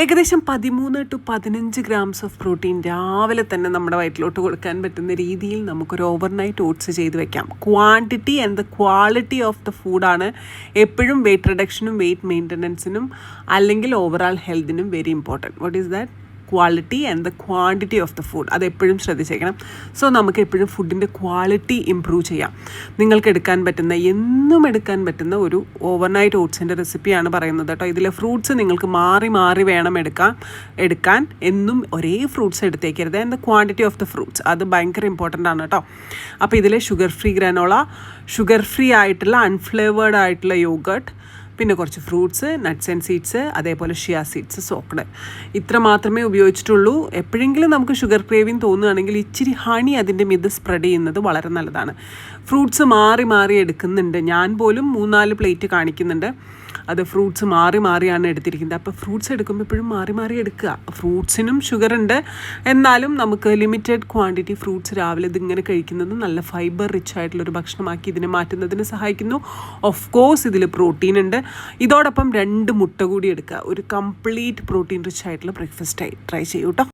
ഏകദേശം 13 to 15 grams of protein രാവിലെ തന്നെ നമ്മുടെ വയറ്റിലോട്ട് കൊടുക്കാൻ പറ്റുന്ന രീതിയിൽ നമുക്കൊരു ഓവർനൈറ്റ് ഓട്സ് ചെയ്ത് വെക്കാം. Quantity and the quality of the ഫുഡാണ് എപ്പോഴും വെയ്റ്റ് റിഡക്ഷനും വെയ്റ്റ് മെയിൻ്റനൻസിനും അല്ലെങ്കിൽ ഓവറാൾ ഹെൽത്തിനും very important. What is that? Quality and the quantity of the food. അതെപ്പോഴും ശ്രദ്ധിച്ചേക്കണം. സോ നമുക്ക് എപ്പോഴും ഫുഡിൻ്റെ ക്വാളിറ്റി ഇമ്പ്രൂവ് ചെയ്യാം. നിങ്ങൾക്ക് എന്നും എടുക്കാൻ പറ്റുന്ന ഒരു ഓവർനൈറ്റ് ഓട്സിൻ്റെ റെസിപ്പിയാണ് പറയുന്നത് കേട്ടോ. ഇതിലെ ഫ്രൂട്ട്സ് നിങ്ങൾക്ക് മാറി മാറി വേണം എടുക്കാൻ. എന്നും ഒരേ ഫ്രൂട്ട്സ് എടുത്തേക്കരുത്. And the quantity of the fruits അത് ഭയങ്കര ഇമ്പോർട്ടൻ്റ് ആണ് കേട്ടോ. അപ്പോൾ ഇതിലെ sugar free granola, sugar free ആയിട്ടുള്ള അൺഫ്ലേവേർഡ് ആയിട്ടുള്ള യോഗർട്ട്, പിന്നെ കുറച്ച് ഫ്രൂട്ട്സ്, നട്ട്സ് ആൻഡ് സീഡ്സ്, അതേപോലെ ഷിയ സീഡ്സ് സോക്ക്ഡ്. ഇത്ര മാത്രമേ ഉപയോഗിച്ചിട്ടുള്ളൂ. എപ്പോഴെങ്കിലും നമുക്ക് ഷുഗർ ക്രേവിങ് തോന്നുകയാണെങ്കിൽ ഇച്ചിരി ഹണി അതിൻ്റെ മിത് സ്പ്രെഡ് ചെയ്യുന്നത് വളരെ നല്ലതാണ്. ഫ്രൂട്ട്സ് മാറി മാറി എടുക്കുന്നുണ്ട്. ഞാൻ പോലും 3-4 പ്ലേറ്റ് കാണിക്കുന്നുണ്ട്. അത് ഫ്രൂട്ട്സ് മാറി മാറിയാണ് എടുത്തിരിക്കുന്നത്. അപ്പോൾ ഫ്രൂട്ട്സ് എടുക്കുമ്പോൾ എപ്പോഴും മാറി മാറി എടുക്കുക. ഫ്രൂട്ട്സിനും ഷുഗർ ഉണ്ട്, എന്നാലും നമുക്ക് ലിമിറ്റഡ് ക്വാണ്ടിറ്റി ഫ്രൂട്ട്സ് രാവിലെ ഇതിങ്ങനെ കഴിക്കുന്നത് നല്ല ഫൈബർ റിച്ച് ആയിട്ടുള്ളൊരു ഭക്ഷണമാക്കി ഇതിനെ മാറ്റുന്നതിന് സഹായിക്കുന്നു. ഓഫ് കോഴ്സ് ഇതിൽ പ്രോട്ടീൻ ഉണ്ട്. ഇതോടൊപ്പം 2 മുട്ട കൂടി എടുക്കുക. ഒരു കംപ്ലീറ്റ് പ്രോട്ടീൻ റിച്ച് ആയിട്ടുള്ള ബ്രേക്ക്ഫാസ്റ്റ് ട്രൈ ചെയ്യൂ കേട്ടോ.